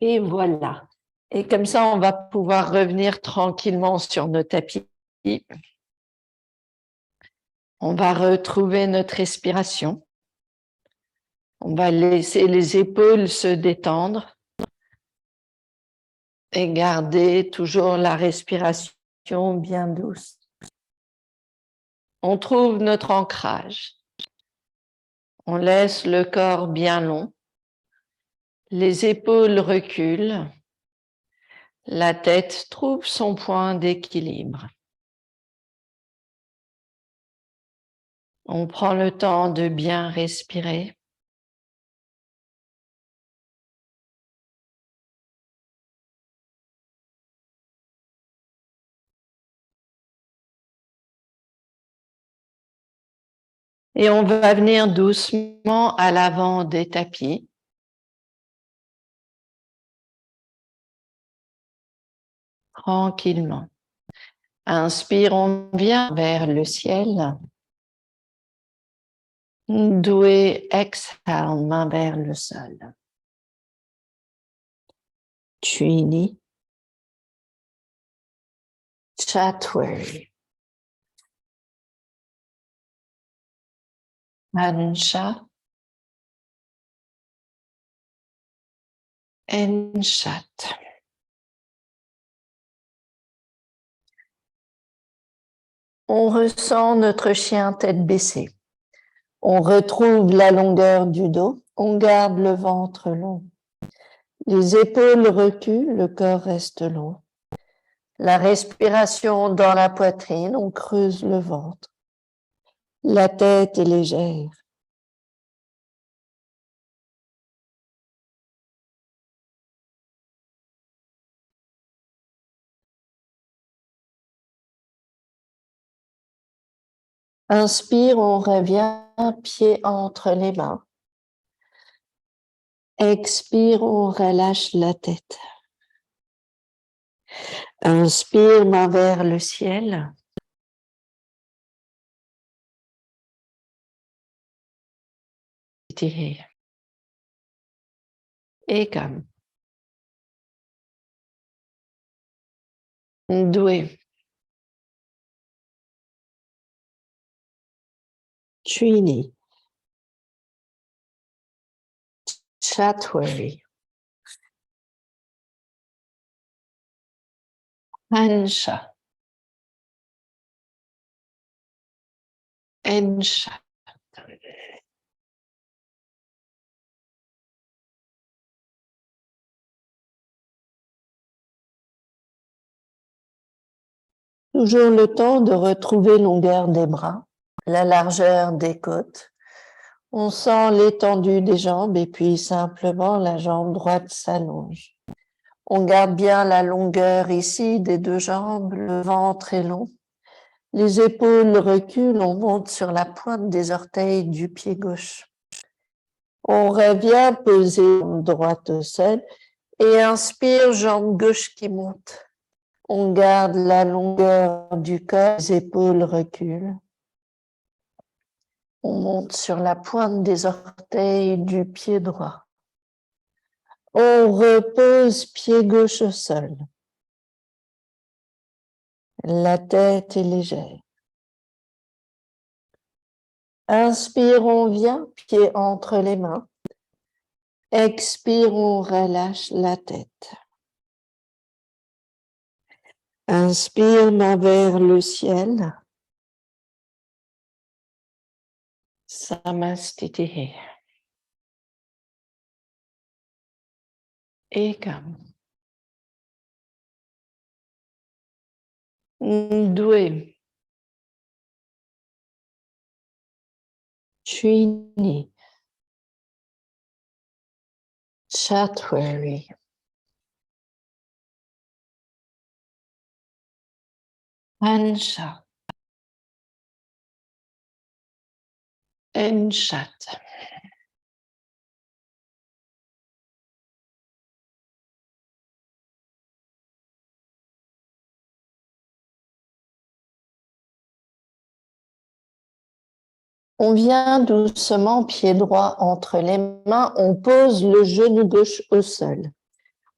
Et voilà. Et comme ça, on va pouvoir revenir tranquillement sur nos tapis. On va retrouver notre respiration. On va laisser les épaules se détendre et garder toujours la respiration bien douce. On trouve notre ancrage. On laisse le corps bien long. Les épaules reculent. La tête trouve son point d'équilibre. On prend le temps de bien respirer. Et on va venir doucement à l'avant des tapis. Tranquillement. Inspire, on vient vers le ciel. Doué, exhale, main vers le sol. Chini. Chatwari. Ansha. Enshat. On ressent notre chien tête baissée. On retrouve la longueur du dos. On garde le ventre long. Les épaules reculent, le corps reste long. La respiration dans la poitrine, on creuse le ventre. La tête est légère. Inspire, on revient, pied entre les mains. Expire, on relâche la tête. Inspire, main vers le ciel. Ekam. Doué. Trini. Chatwari. Ansha. Ensha. Toujours le temps de retrouver longueur des bras, la largeur des côtes. On sent l'étendue des jambes et puis simplement la jambe droite s'allonge. On garde bien la longueur ici des deux jambes, le ventre est long. Les épaules reculent, on monte sur la pointe des orteils du pied gauche. On revient poser jambe droite au sol et inspire, jambe gauche qui monte. On garde la longueur du corps, les épaules reculent. On monte sur la pointe des orteils du pied droit. On repose pied gauche au sol. La tête est légère. Inspire, on vient, pied entre les mains. Expire, on relâche la tête. Inspire, main vers le ciel. Samastitihi. Ekam. Doué. Trini. Chatwari. Ansha. Enshat. On vient doucement, pied droit entre les mains, on pose le genou gauche au sol.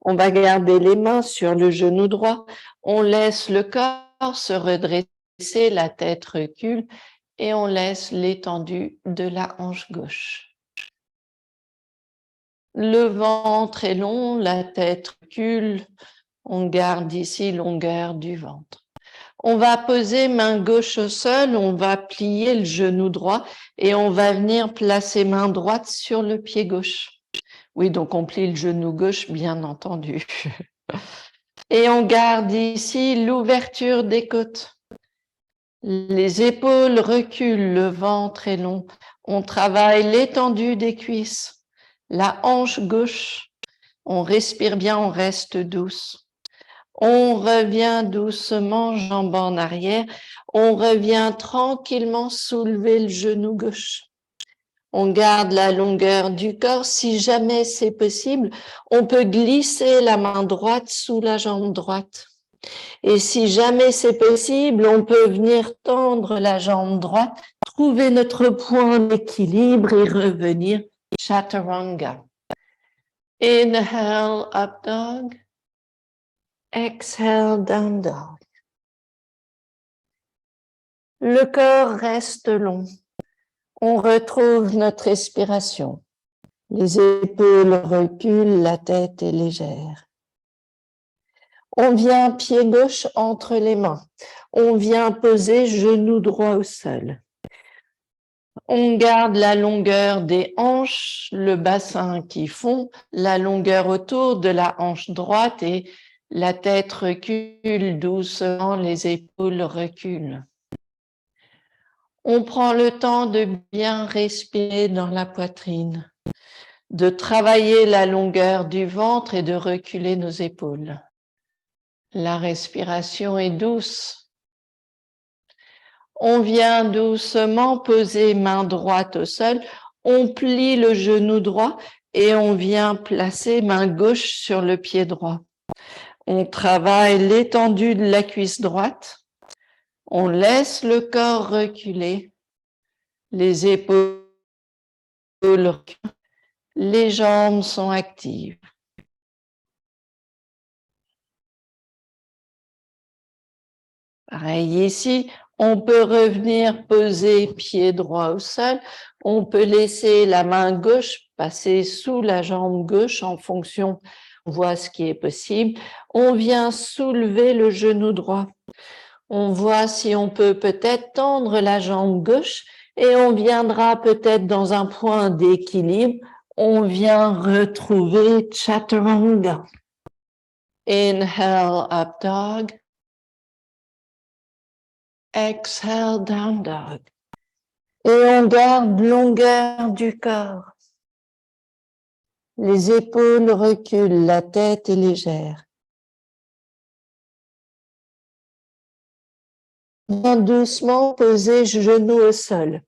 On va garder les mains sur le genou droit. On laisse le corps se redresser, la tête recule et on laisse l'étendue de la hanche gauche. Le ventre est long, la tête recule. On garde ici longueur du ventre. On va poser main gauche au sol, on va plier le genou droit et on va venir placer main droite sur le pied gauche. Oui, donc on plie le genou gauche, bien entendu. Et on garde ici l'ouverture des côtes. Les épaules reculent, le ventre est long. On travaille l'étendue des cuisses. La hanche gauche, on respire bien, on reste douce. On revient doucement, jambes en arrière. On revient tranquillement soulever le genou gauche. On garde la longueur du corps. Si jamais c'est possible, on peut glisser la main droite sous la jambe droite. Et si jamais c'est possible, on peut venir tendre la jambe droite, trouver notre point d'équilibre et revenir chaturanga. Inhale, up dog. Exhale, down dog. Le corps reste long. On retrouve notre respiration. Les épaules reculent, la tête est légère. On vient pied gauche entre les mains. On vient poser genou droit au sol. On garde la longueur des hanches, le bassin qui fond, la longueur autour de la hanche droite et la tête recule doucement, les épaules reculent. On prend le temps de bien respirer dans la poitrine, de travailler la longueur du ventre et de reculer nos épaules. La respiration est douce. On vient doucement poser main droite au sol. On plie le genou droit et on vient placer main gauche sur le pied droit. On travaille l'étendue de la cuisse droite. On laisse le corps reculer. Les épaules reculent. Les jambes sont actives. Pareil ici, on peut revenir poser pied droit au sol. On peut laisser la main gauche passer sous la jambe gauche en fonction, on voit ce qui est possible. On vient soulever le genou droit. On voit si on peut peut-être tendre la jambe gauche et on viendra peut-être dans un point d'équilibre. On vient retrouver chaturanga. Inhale, up dog. Exhale, down dog. Et on garde longueur du corps. Les épaules reculent, la tête est légère. On doucement poser genou au sol.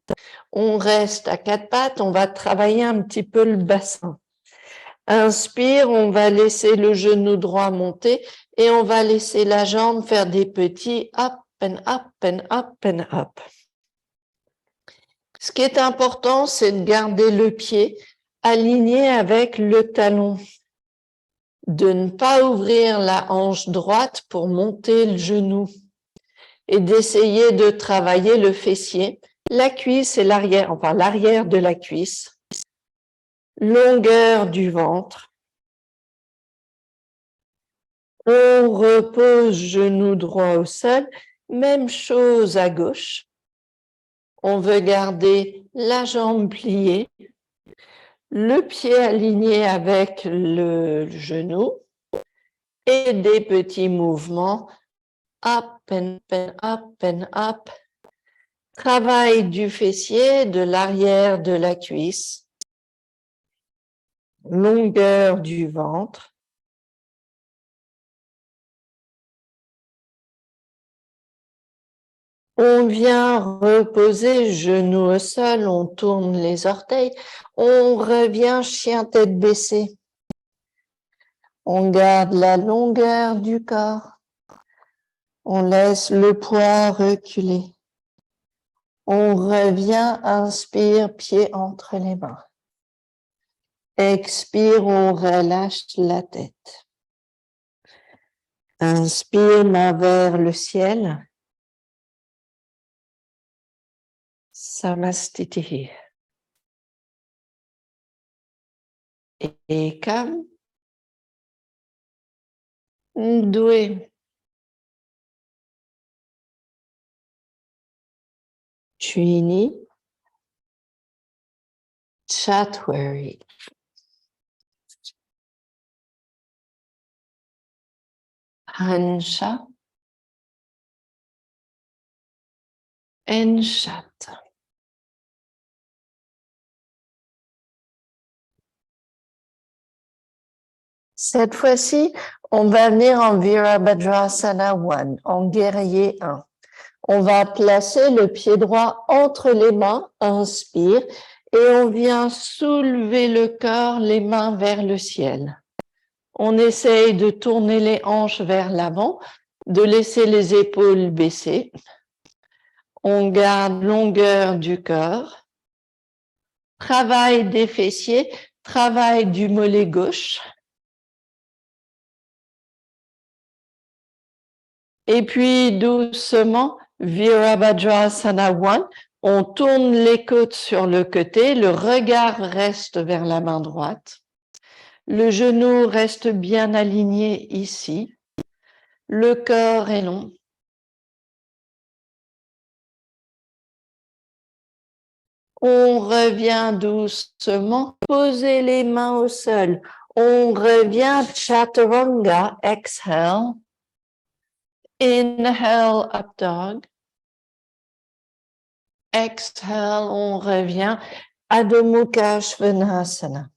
On reste à quatre pattes, on va travailler un petit peu le bassin. Inspire, on va laisser le genou droit monter et on va laisser la jambe faire des petits up and up and up and up. Ce qui est important, c'est de garder le pied aligné avec le talon, de ne pas ouvrir la hanche droite pour monter le genou et d'essayer de travailler le fessier, la cuisse et l'arrière, enfin l'arrière de la cuisse, longueur du ventre. On repose genou droit au sol, même chose à gauche. On veut garder la jambe pliée, le pied aligné avec le genou et des petits mouvements up and up and up. Travail du fessier, de l'arrière de la cuisse, longueur du ventre. On vient reposer genou au sol, on tourne les orteils, on revient chien tête baissée. On garde la longueur du corps. On laisse le poids reculer. On revient, inspire, pied entre les mains. Expire, on relâche la tête. Inspire, main vers le ciel. Samastitihi. Ekam. Dwe. Trini. Chatwari. Hansha. Enchat. Cette fois-ci, on va venir en Virabhadrasana 1, en guerrier 1. On va placer le pied droit entre les mains, inspire, et on vient soulever le corps, les mains vers le ciel. On essaye de tourner les hanches vers l'avant, de laisser les épaules baissées. On garde longueur du corps. Travail des fessiers, travail du mollet gauche. Et puis doucement, Virabhadrasana 1, on tourne les côtes sur le côté, le regard reste vers la main droite. Le genou reste bien aligné ici. Le corps est long. On revient doucement, poser les mains au sol. On revient Chaturanga, exhale. Inhale, up dog. Exhale, on revient Adho Mukha Svanasana.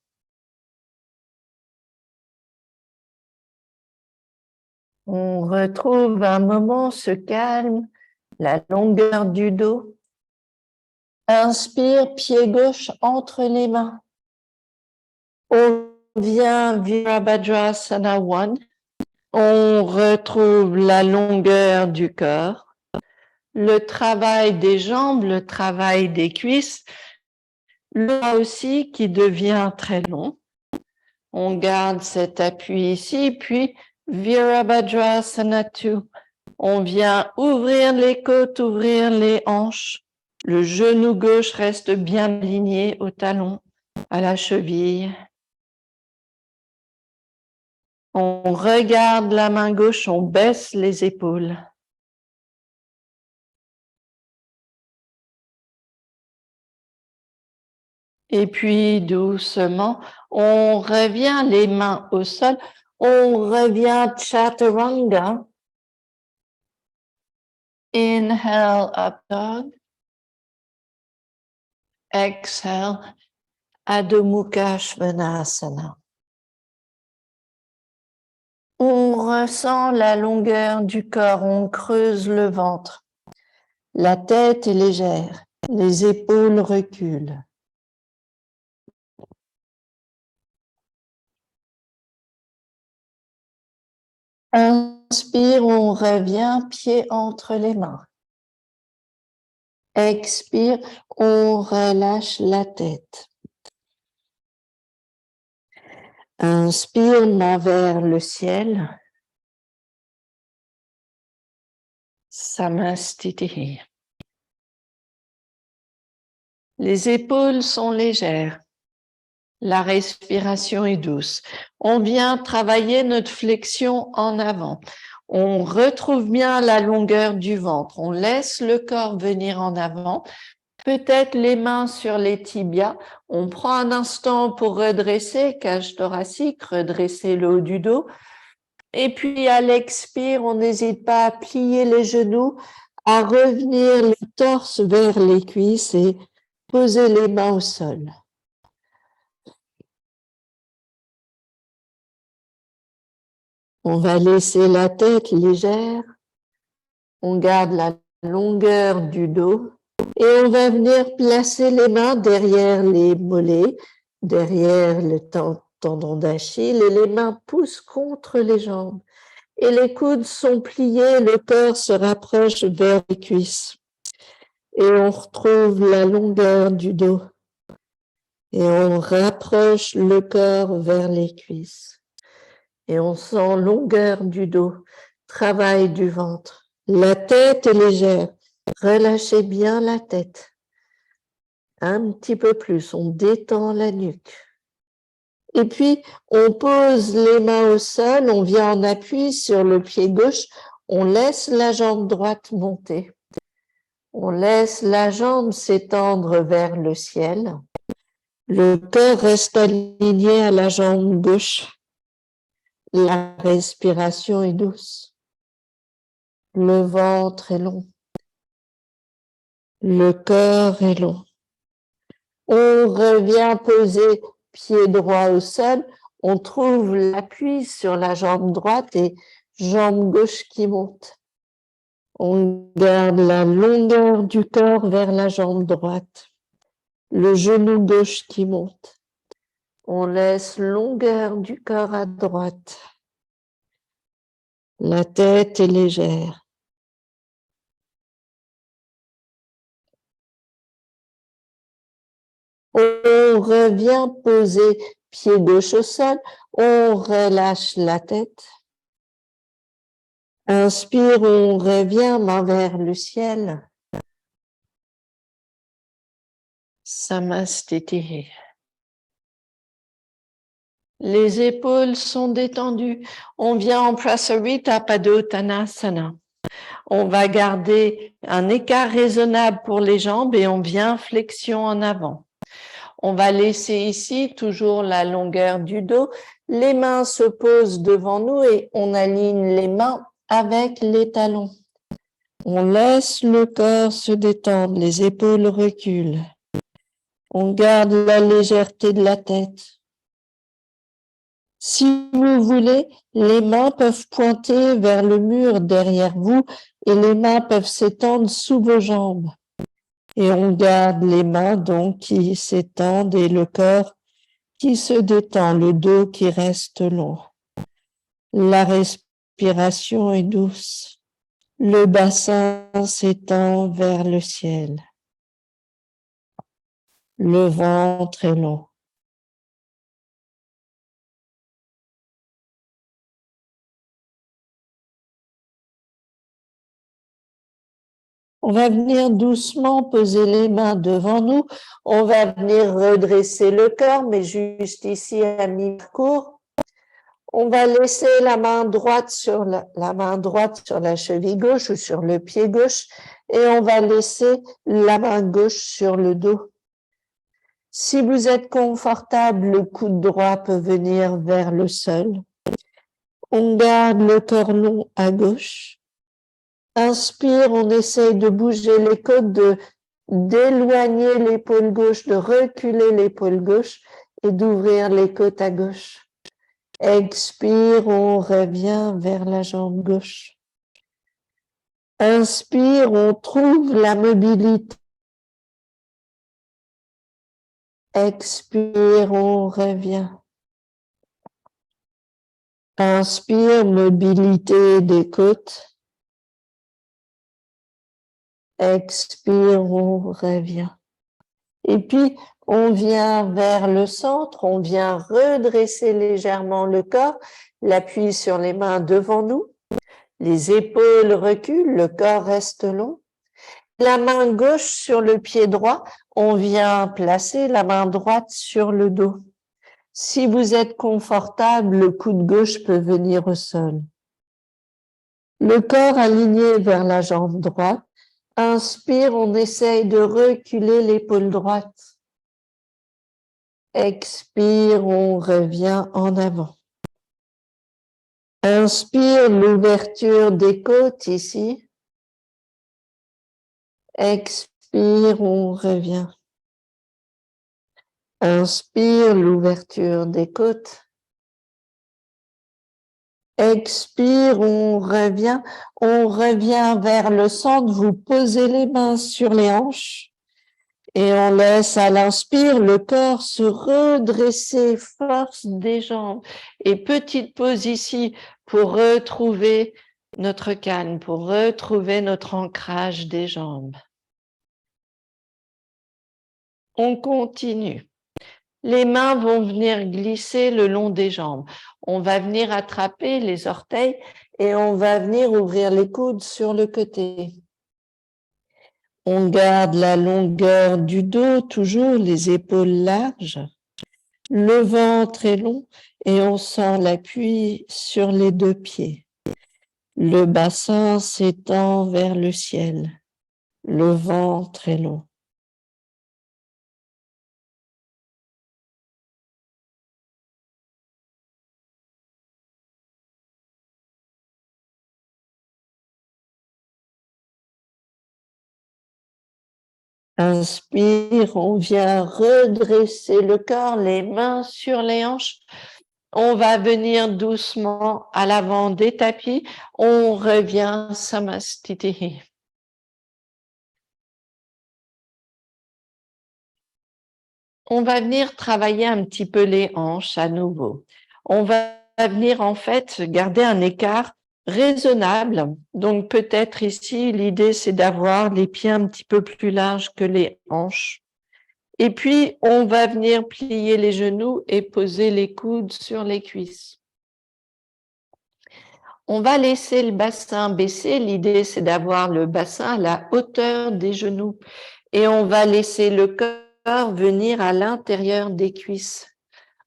On retrouve un moment ce calme, la longueur du dos. Inspire, pied gauche entre les mains. On vient Virabhadrasana 1. On retrouve la longueur du corps, le travail des jambes, le travail des cuisses, là aussi qui devient très long. On garde cet appui ici, puis Virabhadrasana 2. On vient ouvrir les côtes, ouvrir les hanches. Le genou gauche reste bien aligné au talon, à la cheville. On regarde la main gauche, on baisse les épaules. Et puis doucement, on revient les mains au sol. On revient Chaturanga. Inhale, up dog. Exhale, Adho Mukha Svanasana. On ressent la longueur du corps, on creuse le ventre. La tête est légère, les épaules reculent. Inspire, on revient, pied entre les mains. Expire, on relâche la tête. Inspire, main vers le ciel. Samastitihi. Les épaules sont légères. La respiration est douce. On vient travailler notre flexion en avant. On retrouve bien la longueur du ventre. On laisse le corps venir en avant. Peut-être les mains sur les tibias. On prend un instant pour redresser, cage thoracique, redresser le haut du dos. Et puis à l'expire, on n'hésite pas à plier les genoux, à revenir le torse vers les cuisses et poser les mains au sol. On va laisser la tête légère. On garde la longueur du dos. Et on va venir placer les mains derrière les mollets, derrière le tendon d'Achille, et les mains poussent contre les jambes. Et les coudes sont pliés, le corps se rapproche vers les cuisses. Et on retrouve la longueur du dos. Et on rapproche le corps vers les cuisses. Et on sent longueur du dos, Travail du ventre. La tête est légère. Relâchez bien la tête. Un petit peu plus, on détend la nuque. Et puis, on pose les mains au sol, on vient en appui sur le pied gauche, on laisse la jambe droite monter. On laisse la jambe s'étendre vers le ciel. Le cœur reste aligné à la jambe gauche. La respiration est douce. Le ventre est long. Le cœur est long. On revient poser pied droit au sol. On trouve l'appui sur la jambe droite et jambe gauche qui monte. On garde la longueur du corps vers la jambe droite. Le genou gauche qui monte. On laisse longueur du corps à droite. La tête est légère. On revient poser pied gauche au sol. On relâche la tête. Inspire, on revient main vers le ciel. Samastiti. Les épaules sont détendues. On vient en Prasarita Padottanasana. On va garder un écart raisonnable pour les jambes et on vient flexion en avant. On va laisser ici toujours la longueur du dos. Les mains se posent devant nous et on aligne les mains avec les talons. On laisse le corps se détendre, les épaules reculent. On garde la légèreté de la tête. Si vous voulez, les mains peuvent pointer vers le mur derrière vous et les mains peuvent s'étendre sous vos jambes. Et on garde les mains donc qui s'étendent et le corps qui se détend, le dos qui reste long. La respiration est douce. Le bassin s'étend vers le ciel. Le ventre est long. On va venir doucement poser les mains devant nous. On va venir redresser le corps, mais juste ici à mi-parcours. On va laisser la main droite sur la cheville gauche ou sur le pied gauche et on va laisser la main gauche sur le dos. Si vous êtes confortable, le coude droit peut venir vers le sol. On garde le corps long à gauche. Inspire, on essaye de bouger les côtes, d'éloigner l'épaule gauche, de reculer l'épaule gauche et d'ouvrir les côtes à gauche. Expire, on revient vers la jambe gauche. Inspire, on trouve la mobilité. Expire, on revient. Inspire, mobilité des côtes. Expire, on revient. Et puis, on vient vers le centre, on vient redresser légèrement le corps, l'appui sur les mains devant nous, les épaules reculent, le corps reste long. La main gauche sur le pied droit, on vient placer la main droite sur le dos. Si vous êtes confortable, le coude gauche peut venir au sol. Le corps aligné vers la jambe droite. Inspire, on essaye de reculer l'épaule droite. Expire, on revient en avant. Inspire, l'ouverture des côtes ici. Expire, on revient. Inspire, l'ouverture des côtes. Expire, on revient vers le centre. Vous posez les mains sur les hanches et on laisse à l'inspire le corps se redresser, force des jambes. Et petite pause ici pour retrouver notre calme, pour retrouver notre ancrage des jambes. On continue. Les mains vont venir glisser le long des jambes. On va venir attraper les orteils et on va venir ouvrir les coudes sur le côté. On garde la longueur du dos, toujours les épaules larges. Le ventre est long et on sent l'appui sur les deux pieds. Le bassin s'étend vers le ciel. Le ventre est long. Inspire, on vient redresser le corps, les mains sur les hanches. On va venir doucement à l'avant des tapis. On revient Samastitihi. On va venir travailler un petit peu les hanches à nouveau. On va venir en fait garder un écart raisonnable. Donc peut-être ici, l'idée c'est d'avoir les pieds un petit peu plus larges que les hanches. Et puis, on va venir plier les genoux et poser les coudes sur les cuisses. On va laisser le bassin baisser. L'idée, c'est d'avoir le bassin à la hauteur des genoux. Et on va laisser le corps venir à l'intérieur des cuisses.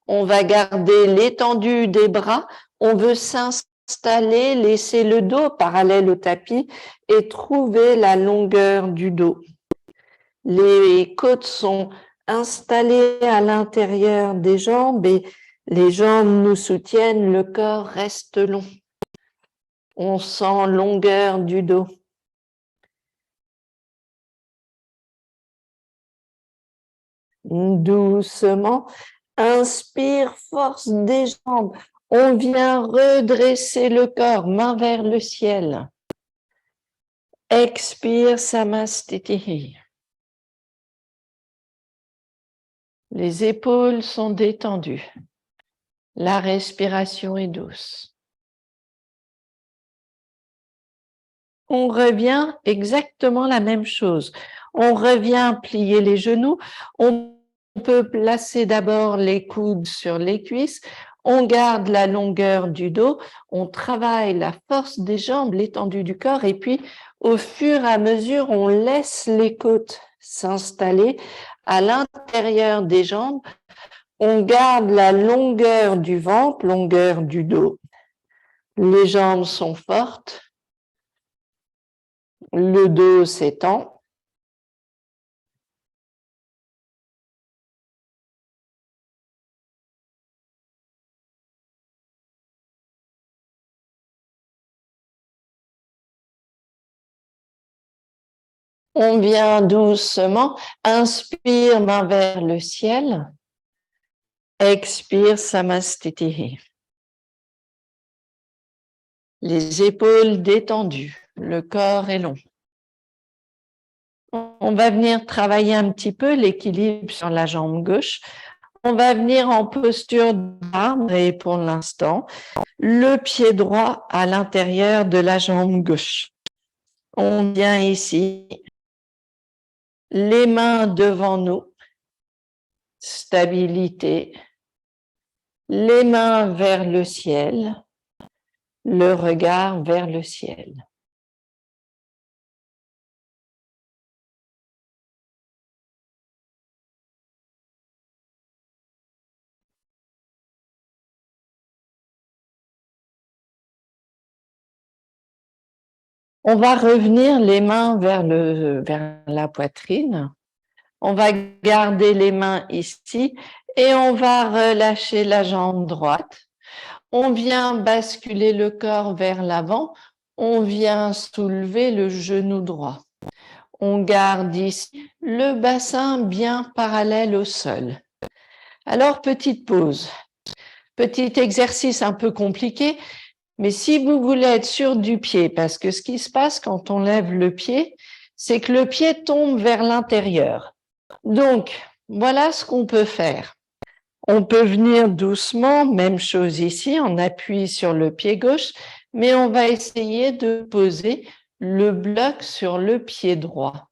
On va garder l'étendue des bras. On veut s'installer, laisser le dos parallèle au tapis et trouver la longueur du dos. Les côtes sont installées à l'intérieur des jambes et les jambes nous soutiennent, le corps reste long. On sent longueur du dos. Doucement, inspire, force des jambes. On vient redresser le corps, main vers le ciel. Expire, Samastitihi. Les épaules sont détendues. La respiration est douce. On revient exactement la même chose. On revient plier les genoux. On peut placer d'abord les coudes sur les cuisses. On garde la longueur du dos. On travaille la force des jambes, l'étendue du corps. Et puis, au fur et à mesure, on laisse les côtes s'installer à l'intérieur des jambes. On garde la longueur du ventre, longueur du dos. Les jambes sont fortes. Le dos s'étend. On vient doucement, inspire, main vers le ciel. Expire, Samastitihi. Les épaules détendues, le corps est long. On va venir travailler un petit peu l'équilibre sur la jambe gauche. On va venir en posture d'arbre et pour l'instant, le pied droit à l'intérieur de la jambe gauche. On vient ici, les mains devant nous, stabilité, les mains vers le ciel, le regard vers le ciel. On va revenir les mains vers la poitrine. On va garder les mains ici et on va relâcher la jambe droite. On vient basculer le corps vers l'avant. On vient soulever le genou droit. On garde ici le bassin bien parallèle au sol. Alors, petite pause. Petit exercice un peu compliqué, mais si vous voulez être sûr du pied, parce que ce qui se passe quand on lève le pied, c'est que le pied tombe vers l'intérieur. Donc, voilà ce qu'on peut faire. On peut venir doucement, même chose ici, on appuie sur le pied gauche, mais on va essayer de poser le bloc sur le pied droit.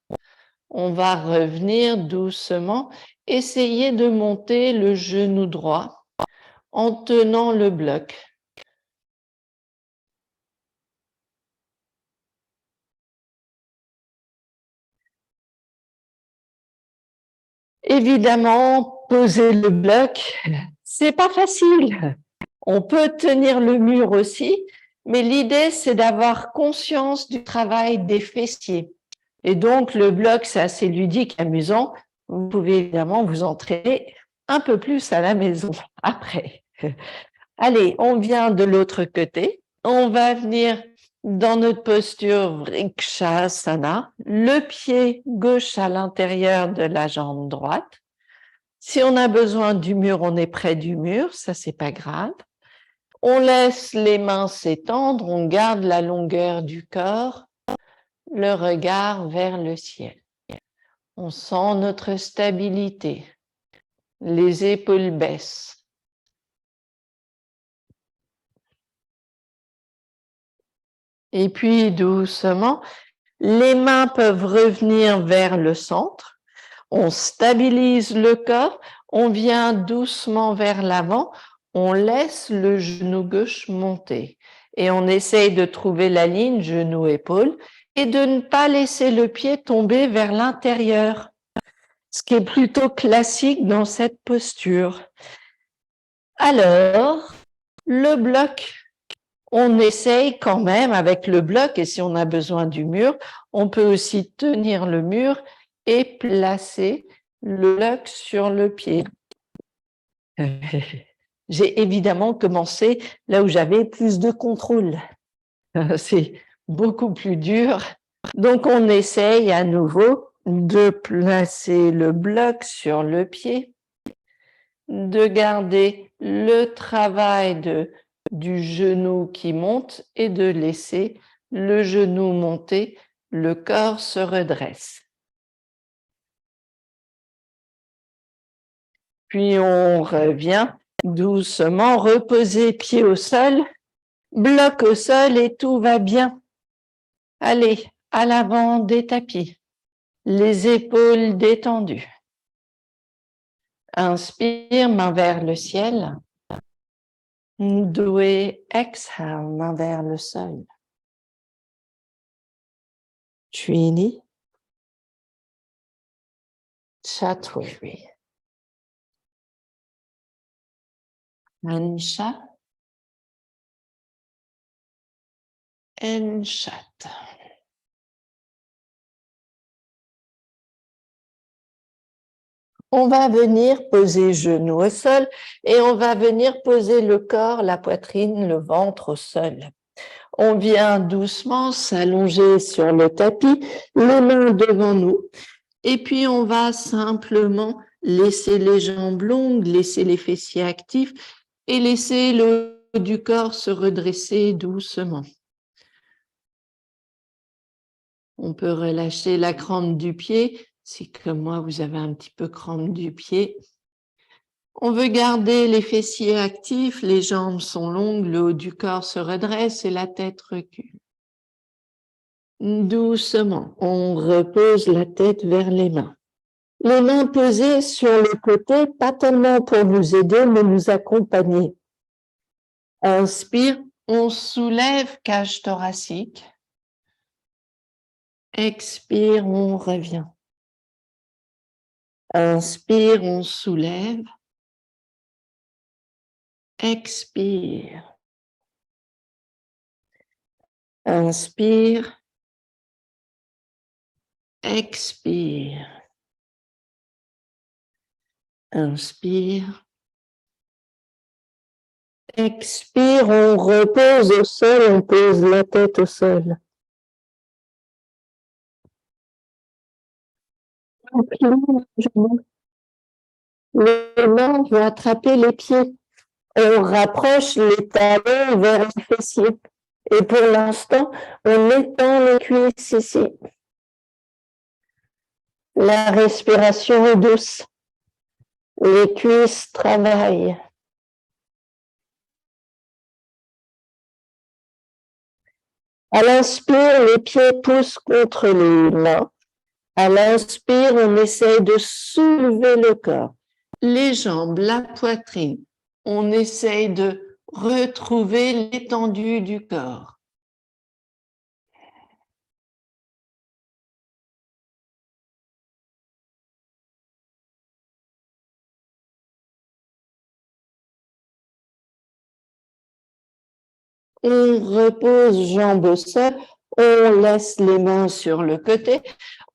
On va revenir doucement essayez de monter le genou droit en tenant le bloc. Évidemment, poser le bloc, c'est pas facile. On peut tenir le mur aussi, mais l'idée, c'est d'avoir conscience du travail des fessiers. Et donc, le bloc, c'est assez ludique, amusant. Vous pouvez évidemment vous entraîner un peu plus à la maison après. Allez, on vient de l'autre côté. On va venir dans notre posture Vrikshasana, le pied gauche à l'intérieur de la jambe droite. Si on a besoin du mur, on est près du mur, ça c'est pas grave. On laisse les mains s'étendre, on garde la longueur du corps, le regard vers le ciel. On sent notre stabilité, les épaules baissent. Et puis doucement, les mains peuvent revenir vers le centre. On stabilise le corps, on vient doucement vers l'avant, on laisse le genou gauche monter et on essaye de trouver la ligne genou-épaule et de ne pas laisser le pied tomber vers l'intérieur, ce qui est plutôt classique dans cette posture. Alors, le bloc, on essaye quand même avec le bloc, et si on a besoin du mur, on peut aussi tenir le mur et placer le bloc sur le pied. J'ai évidemment commencé là où j'avais plus de contrôle. C'est beaucoup plus dur. Donc, on essaye à nouveau de placer le bloc sur le pied, de garder le travail du genou qui monte et de laisser le genou monter, le corps se redresse. Puis on revient doucement, reposer pied au sol, bloc au sol et tout va bien. Allez, à l'avant des tapis, les épaules détendues. Inspire, main vers le ciel. Doué, exhale, main vers le sol. Trini, Chatwari. Ansha, Enchat. On va venir poser genoux au sol et on va venir poser le corps, la poitrine, le ventre au sol. On vient doucement s'allonger sur le tapis, les mains devant nous. Et puis, on va simplement laisser les jambes longues, laisser les fessiers actifs et laisser le haut du corps se redresser doucement. On peut relâcher la crampe du pied. Si comme moi, vous avez un petit peu crampe du pied. On veut garder les fessiers actifs, les jambes sont longues, le haut du corps se redresse et la tête recule. Doucement, on repose la tête vers les mains. Les mains posées sur le côté, pas tellement pour nous aider, mais nous accompagner. Inspire, on soulève cage thoracique. Expire, on revient. Inspire, on soulève. Expire. Inspire. Expire. Inspire. Expire, on repose au sol, on pose la tête au sol. Les mains vont attraper les pieds. On rapproche les talons vers les fessiers. Et pour l'instant, on étend les cuisses ici. La respiration est douce. Les cuisses travaillent. À l'inspire, les pieds poussent contre les mains. À l'inspire, on essaye de soulever le corps, les jambes, la poitrine. On essaye de retrouver l'étendue du corps. On repose jambes au sol, on laisse les mains sur le côté,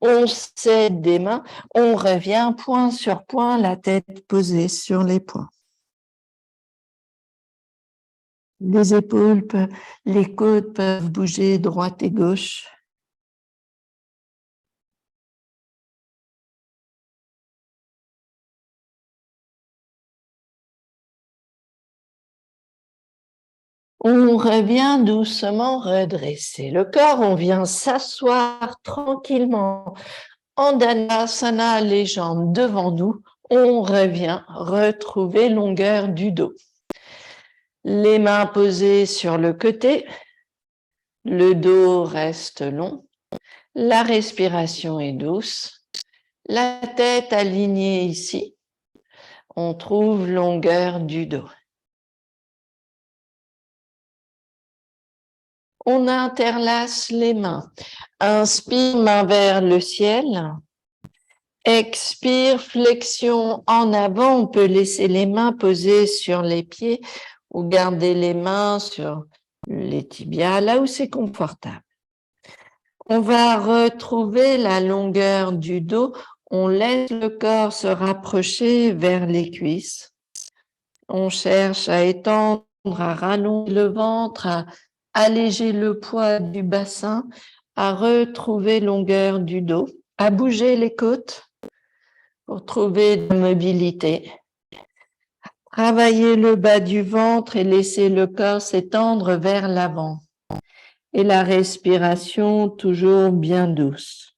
on cède des mains, on revient point sur point, la tête posée sur les poings. Les épaules, les côtes peuvent bouger droite et gauche. On revient doucement redresser le corps, on vient s'asseoir tranquillement en Dhanasana, les jambes devant nous. On revient retrouver longueur du dos. Les mains posées sur le côté, le dos reste long, la respiration est douce, la tête alignée ici. On trouve longueur du dos. On interlace les mains. Inspire, main vers le ciel. Expire, flexion en avant. On peut laisser les mains posées sur les pieds ou garder les mains sur les tibias, là où c'est confortable. On va retrouver la longueur du dos. On laisse le corps se rapprocher vers les cuisses. On cherche à étendre, à rallonger le ventre, à alléger le poids du bassin, à retrouver longueur du dos, à bouger les côtes pour trouver de la mobilité. Travailler le bas du ventre et laisser le corps s'étendre vers l'avant. Et la respiration toujours bien douce.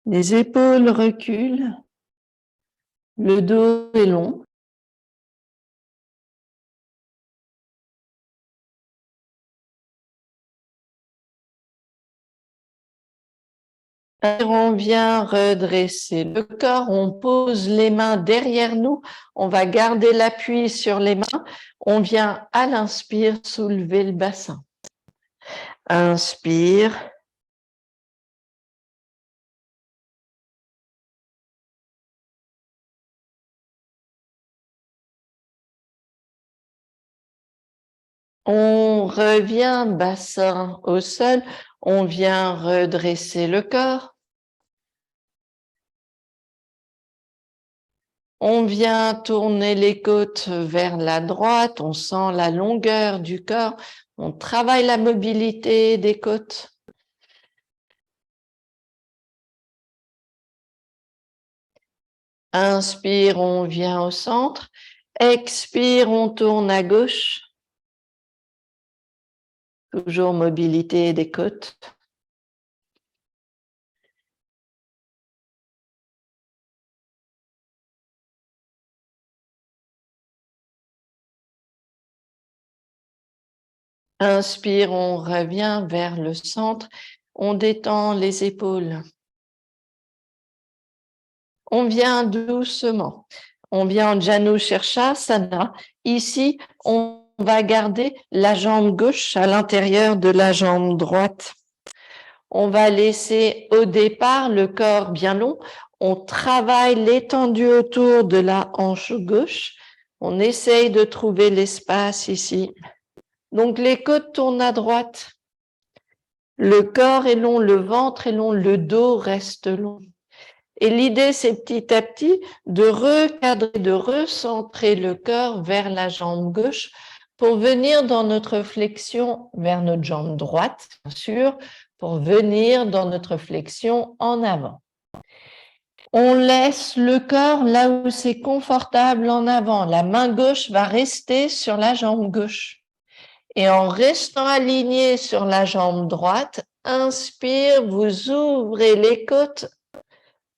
Les épaules reculent, le dos est long. On vient redresser le corps, on pose les mains derrière nous, on va garder l'appui sur les mains, on vient à l'inspire soulever le bassin. Inspire. On revient bassin au sol, on vient redresser le corps. On vient tourner les côtes vers la droite, on sent la longueur du corps, on travaille la mobilité des côtes. Inspire, on vient au centre. Expire, on tourne à gauche. Toujours mobilité des côtes. Inspire, on revient vers le centre. On détend les épaules. On vient doucement. On vient en Janu Shirshasana. Ici, on va garder la jambe gauche à l'intérieur de la jambe droite. On va laisser au départ le corps bien long. On travaille l'étendue autour de la hanche gauche. On essaye de trouver l'espace ici. Donc les côtes tournent à droite. Le corps est long, le ventre est long, le dos reste long. Et l'idée, c'est petit à petit de recadrer, de recentrer le corps vers la jambe gauche pour venir dans notre flexion vers notre jambe droite, bien sûr, pour venir dans notre flexion en avant. On laisse le corps là où c'est confortable en avant. La main gauche va rester sur la jambe gauche. Et en restant aligné sur la jambe droite, inspire, vous ouvrez les côtes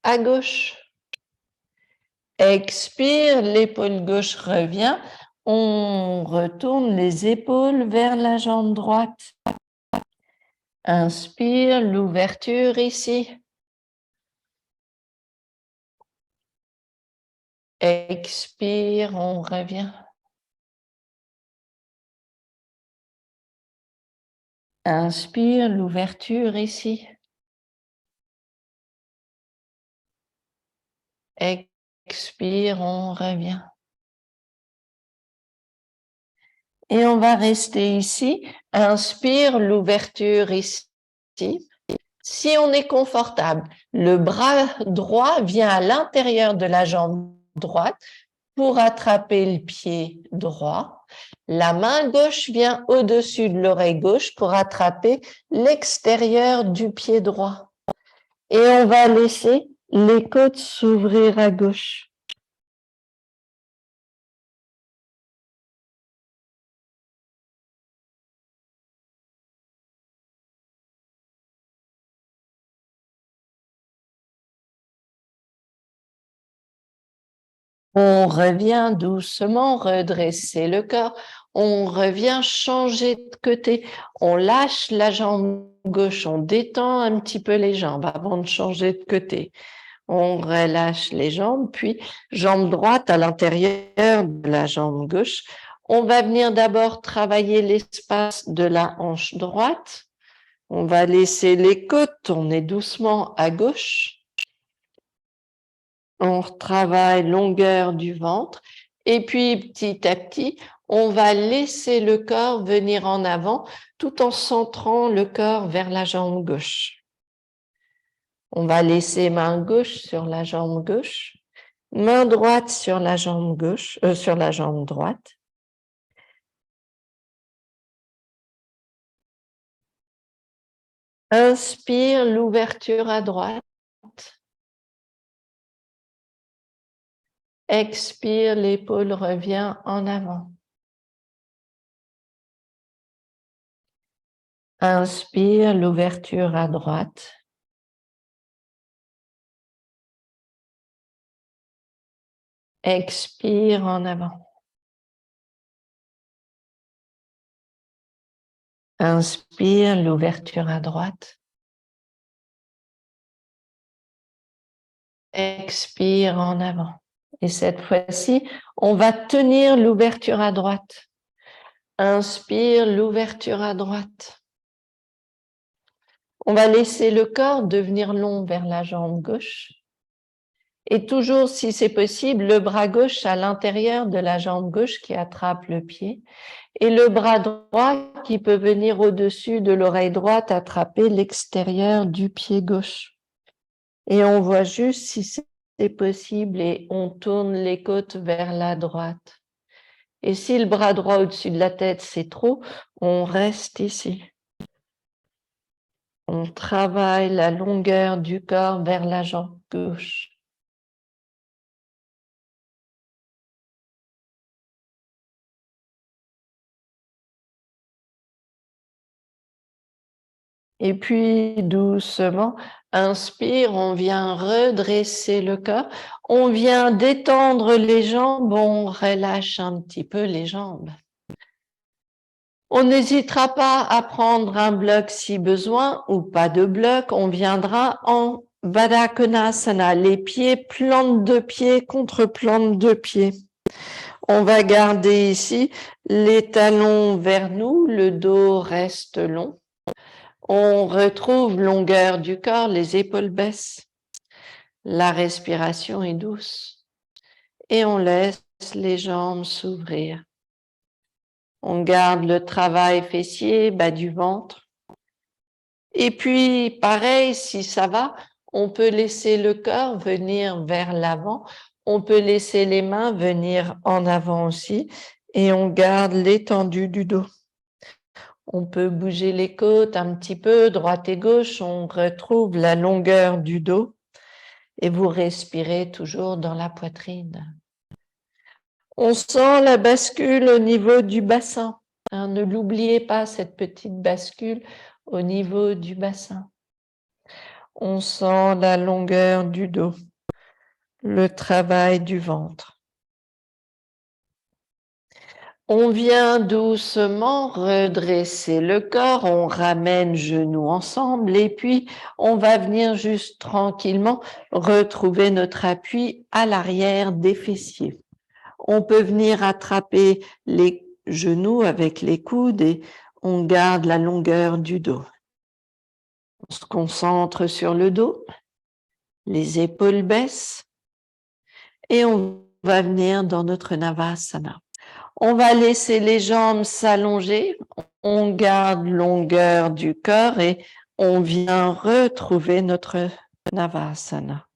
à gauche. Expire, l'épaule gauche revient. On retourne les épaules vers la jambe droite. Inspire, l'ouverture ici. Expire, on revient. Inspire, l'ouverture ici. Expire, on revient. Et on va rester ici. Inspire, l'ouverture ici. Si on est confortable, le bras droit vient à l'intérieur de la jambe droite pour attraper le pied droit. La main gauche vient au-dessus de l'oreille gauche pour attraper l'extérieur du pied droit. Et on va laisser les côtes s'ouvrir à gauche. On revient doucement redresser le corps. On revient changer de côté. On lâche la jambe gauche. On détend un petit peu les jambes avant de changer de côté. On relâche les jambes, puis jambe droite à l'intérieur de la jambe gauche. On va venir d'abord travailler l'espace de la hanche droite. On va laisser les côtes tourner doucement à gauche. On travaille longueur du ventre et puis petit à petit, on va laisser le corps venir en avant tout en centrant le corps vers la jambe gauche. On va laisser main gauche sur la jambe gauche, main droite sur la jambe gauche, sur la jambe droite. Inspire l'ouverture à droite. Expire, l'épaule revient en avant. Inspire l'ouverture à droite. Expire en avant. Inspire l'ouverture à droite. Expire en avant. Et cette fois-ci, on va tenir l'ouverture à droite. Inspire l'ouverture à droite. On va laisser le corps devenir long vers la jambe gauche. Et toujours, si c'est possible, le bras gauche à l'intérieur de la jambe gauche qui attrape le pied. Et le bras droit qui peut venir au-dessus de l'oreille droite attraper l'extérieur du pied gauche. Et on voit juste si c'est possible et on tourne les côtes vers la droite. Et si le bras droit au-dessus de la tête, c'est trop, on reste ici. On travaille la longueur du corps vers la jambe gauche. Et puis doucement, inspire, on vient redresser le corps, on vient détendre les jambes, on relâche un petit peu les jambes. On n'hésitera pas à prendre un bloc si besoin ou pas de bloc, on viendra en Baddha Konasana, les pieds plante de pied contre plante de pied. On va garder ici les talons vers nous, le dos reste long. On retrouve longueur du corps, les épaules baissent. La respiration est douce. Et on laisse les jambes s'ouvrir. On garde le travail fessier, bas du ventre. Et puis, pareil, si ça va, on peut laisser le corps venir vers l'avant. On peut laisser les mains venir en avant aussi. Et on garde l'étendue du dos. On peut bouger les côtes un petit peu, droite et gauche, on retrouve la longueur du dos et vous respirez toujours dans la poitrine. On sent la bascule au niveau du bassin. Ne l'oubliez pas, cette petite bascule au niveau du bassin. On sent la longueur du dos, le travail du ventre. On vient doucement redresser le corps, on ramène genoux ensemble et puis on va venir juste tranquillement retrouver notre appui à l'arrière des fessiers. On peut venir attraper les genoux avec les coudes et on garde la longueur du dos. On se concentre sur le dos, les épaules baissent et on va venir dans notre Navasana. On va laisser les jambes s'allonger, on garde longueur du corps et on vient retrouver notre Navasana.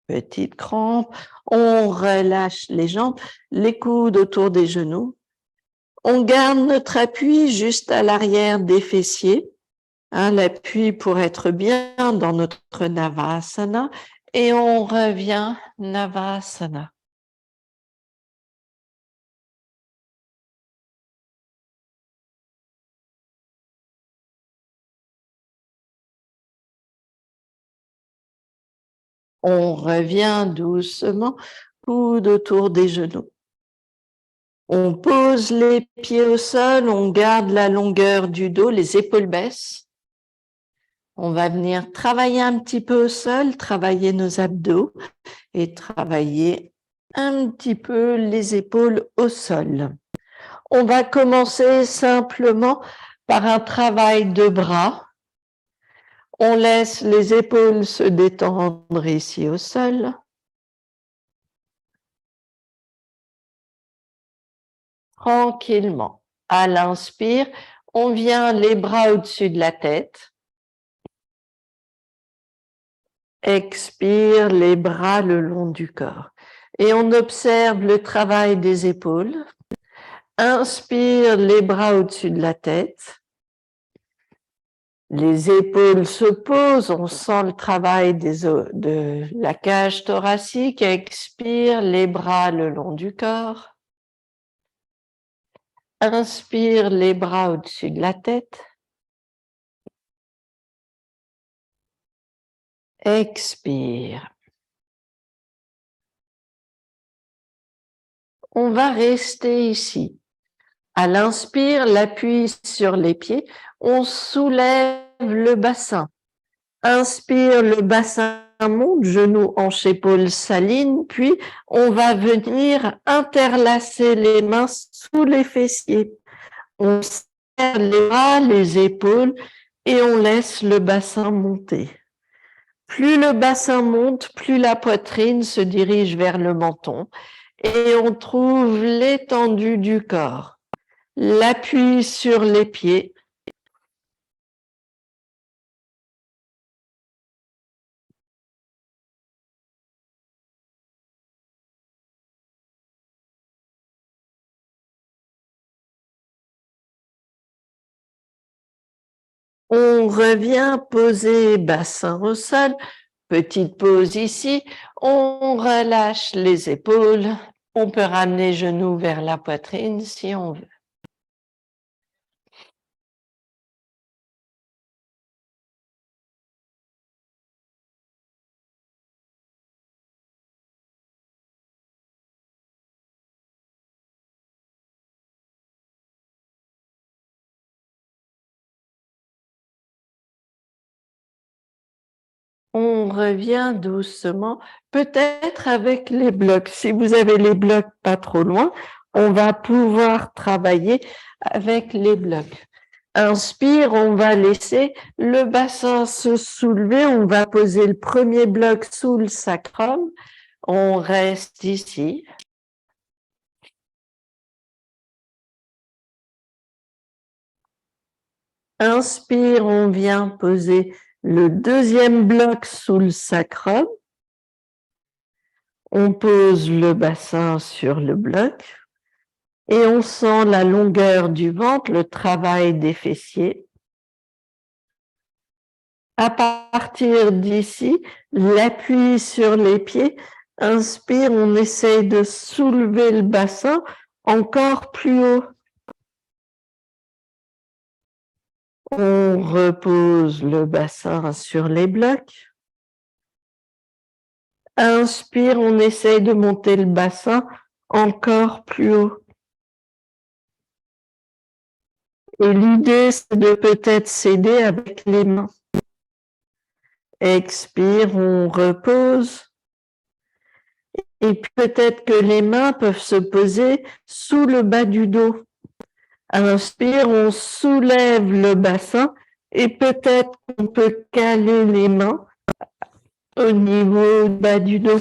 Petite crampe, on relâche les jambes, les coudes autour des genoux. On garde notre appui juste à l'arrière des fessiers, l'appui pour être bien dans notre Navasana et on revient Navasana. On revient doucement, coude autour des genoux. On pose les pieds au sol, on garde la longueur du dos, les épaules baissent. On va venir travailler un petit peu au sol, travailler nos abdos et travailler un petit peu les épaules au sol. On va commencer simplement par un travail de bras. On laisse les épaules se détendre ici au sol. Tranquillement. À l'inspire, on vient les bras au-dessus de la tête. Expire, les bras le long du corps. Et on observe le travail des épaules. Inspire, les bras au-dessus de la tête. Les épaules se posent, on sent le travail de la cage thoracique. Expire, les bras le long du corps. Inspire, les bras au-dessus de la tête. Expire. On va rester ici. À l'inspire, l'appui sur les pieds. On soulève le bassin. Inspire, le bassin monte, genoux, hanches, épaules s'alignent, puis on va venir interlacer les mains sous les fessiers. On serre les bras, les épaules et on laisse le bassin monter. Plus le bassin monte, plus la poitrine se dirige vers le menton et on trouve l'étendue du corps. L'appui sur les pieds. On revient poser bassin au sol. Petite pause ici. On relâche les épaules. On peut ramener genoux vers la poitrine si on veut. On revient doucement, peut-être avec les blocs. Si vous avez les blocs pas trop loin, on va pouvoir travailler avec les blocs. Inspire, on va laisser le bassin se soulever, on va poser le premier bloc sous le sacrum, on reste ici. Inspire, on vient poser le deuxième bloc sous le sacrum. On pose le bassin sur le bloc et on sent la longueur du ventre, le travail des fessiers. À partir d'ici, l'appui sur les pieds. Inspire, on essaye de soulever le bassin encore plus haut. On repose le bassin sur les blocs. Inspire, on essaye de monter le bassin encore plus haut. Et l'idée, c'est de peut-être s'aider avec les mains. Expire, on repose. Et puis peut-être que les mains peuvent se poser sous le bas du dos. Inspire, on soulève le bassin et peut-être qu'on peut caler les mains au niveau du bas du dos.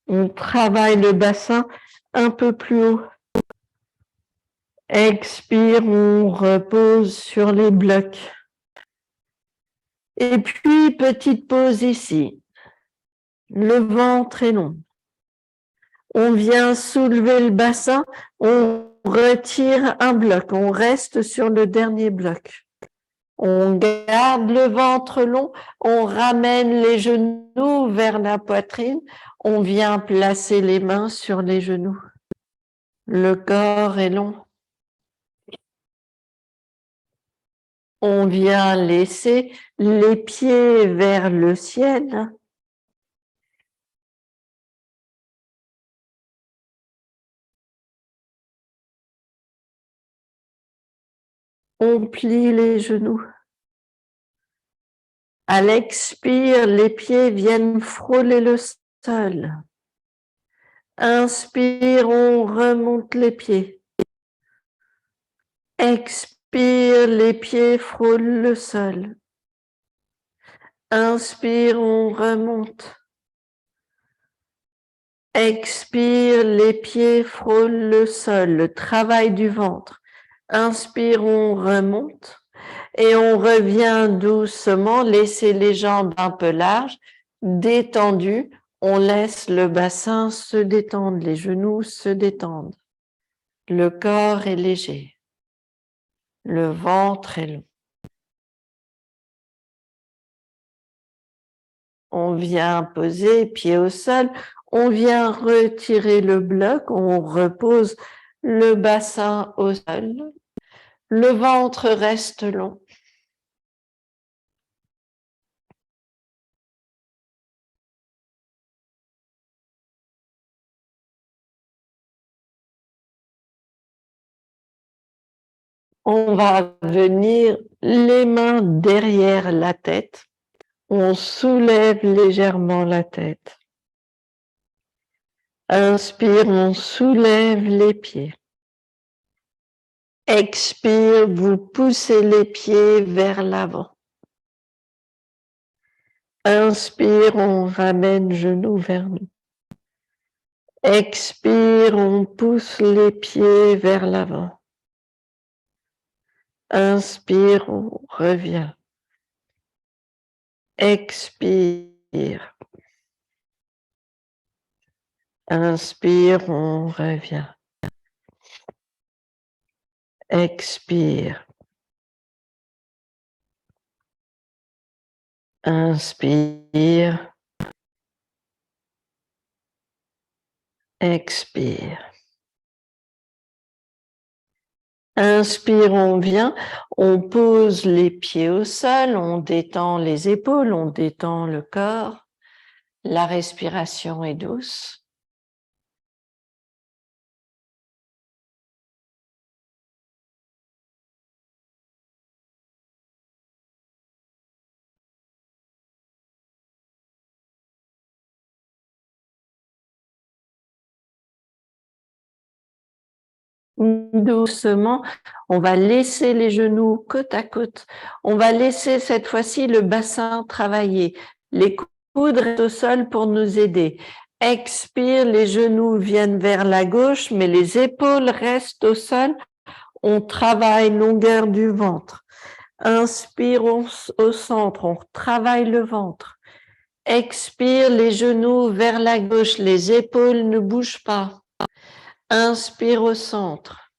On travaille le bassin un peu plus haut. Expire, on repose sur les blocs. Et puis, petite pause ici. Le ventre est long. On vient soulever le bassin, on retire un bloc, on reste sur le dernier bloc. On garde le ventre long, on ramène les genoux vers la poitrine, on vient placer les mains sur les genoux. Le corps est long. On vient laisser les pieds vers le ciel. On plie les genoux. À l'expire, les pieds viennent frôler le sol. Inspire, on remonte les pieds. Expire, les pieds frôlent le sol. Inspire, on remonte. Expire, les pieds frôlent le sol, le travail du ventre. Inspire, on remonte. Et on revient doucement, laisser les jambes un peu larges, détendues. On laisse le bassin se détendre, les genoux se détendent. Le corps est léger. Le ventre est long. On vient poser pied au sol. On vient retirer le bloc. On repose le bassin au sol. Le ventre reste long. On va venir les mains derrière la tête. On soulève légèrement la tête. Inspire, on soulève les pieds. Expire, vous poussez les pieds vers l'avant. Inspire, on ramène genoux vers nous. Expire, on pousse les pieds vers l'avant. Inspire, on revient. Expire. Inspire, on revient. Expire. Inspire. Expire. Inspire, on vient, on pose les pieds au sol, on détend les épaules, on détend le corps. La respiration est douce. Doucement, on va laisser les genoux côte à côte. On va laisser cette fois-ci le bassin travailler. Les coudes restent au sol pour nous aider. Expire, les genoux viennent vers la gauche, mais les épaules restent au sol. On travaille longueur du ventre. Inspire au centre, on travaille le ventre. Expire, les genoux vers la gauche, les épaules ne bougent pas. Inspire au centre.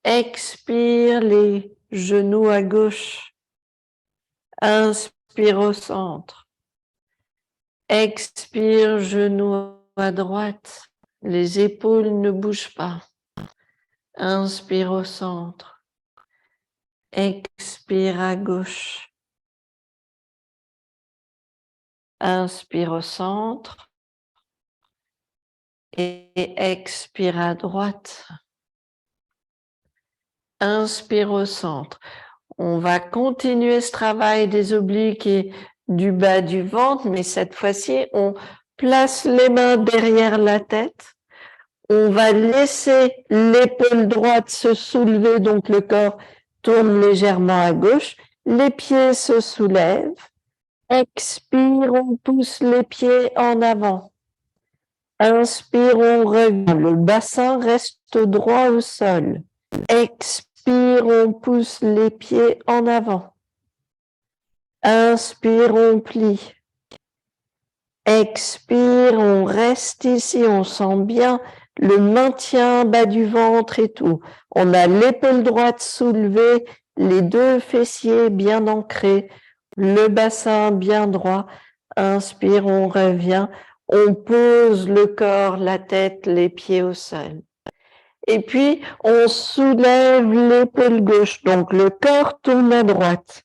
Expire, les genoux à gauche. Inspire au centre. Expire, genoux à droite. Les épaules ne bougent pas. Inspire au centre. Expire à gauche. Inspire au centre et expire à droite. Inspire au centre. On va continuer ce travail des obliques et du bas du ventre, mais cette fois-ci, on place les mains derrière la tête. On va laisser l'épaule droite se soulever, donc le corps tourne légèrement à gauche. Les pieds se soulèvent. Expire, on pousse les pieds en avant. Inspire, on revient. Le bassin reste droit au sol. Expire, on pousse les pieds en avant. Inspire, on plie. Expire, on reste ici, on sent bien le maintien bas du ventre et tout. On a l'épaule droite soulevée, les deux fessiers bien ancrés, le bassin bien droit. Inspire, on revient. On pose le corps, la tête, les pieds au sol. Et puis, on soulève l'épaule gauche. Donc, le corps tourne à droite.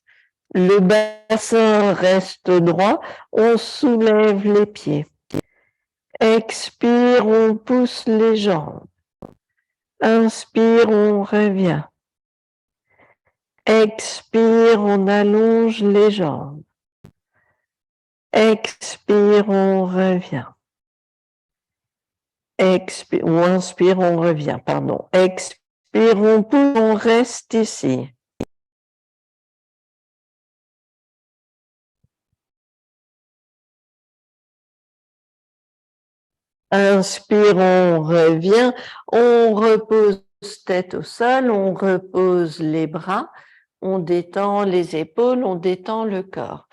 Le bassin reste droit. On soulève les pieds. Expire, on pousse les jambes. Inspire, on revient. Expire, on allonge les jambes. Expire, on revient. Expire, ou inspire, on revient, pardon. Expire, on pousse, on reste ici. Inspire, on revient, on repose tête au sol, on repose les bras, on détend les épaules, on détend le corps.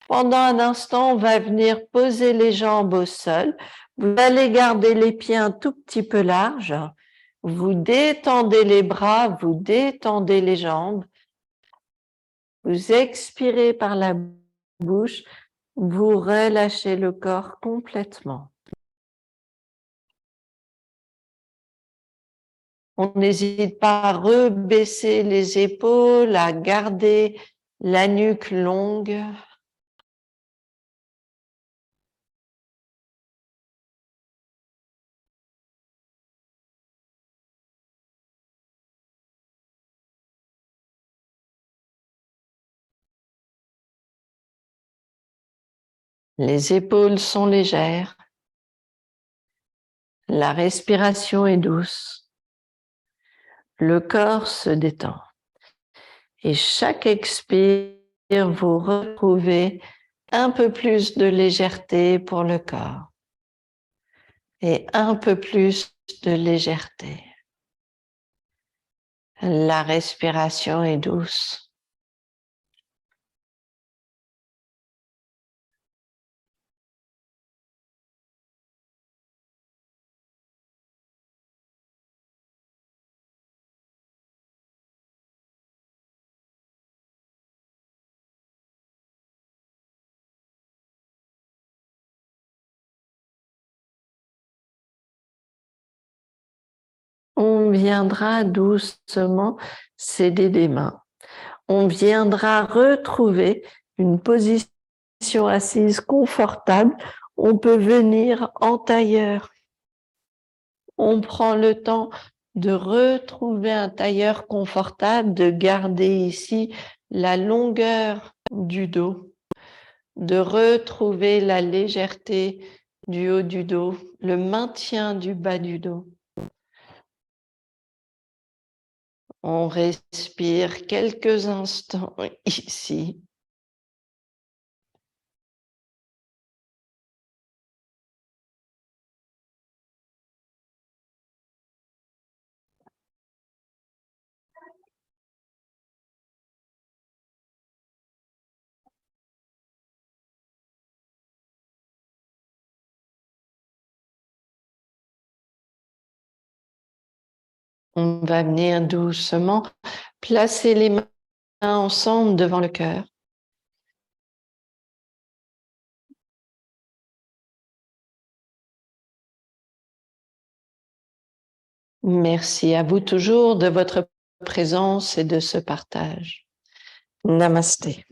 Pendant un instant, on va venir poser les jambes au sol. Vous allez garder les pieds un tout petit peu larges. Vous détendez les bras, vous détendez les jambes. Vous expirez par la bouche, vous relâchez le corps complètement. On n'hésite pas à rebaisser les épaules, à garder la nuque longue. Les épaules sont légères. La respiration est douce. Le corps se détend. Et chaque expire, vous retrouvez un peu plus de légèreté pour le corps. Et un peu plus de légèreté. La respiration est douce. On viendra doucement céder des mains. On viendra retrouver une position assise confortable. On peut venir en tailleur. On prend le temps de retrouver un tailleur confortable, de garder ici la longueur du dos, de retrouver la légèreté du haut du dos, le maintien du bas du dos. On respire quelques instants ici. On va venir doucement placer les mains ensemble devant le cœur. Merci à vous toujours de votre présence et de ce partage. Namasté.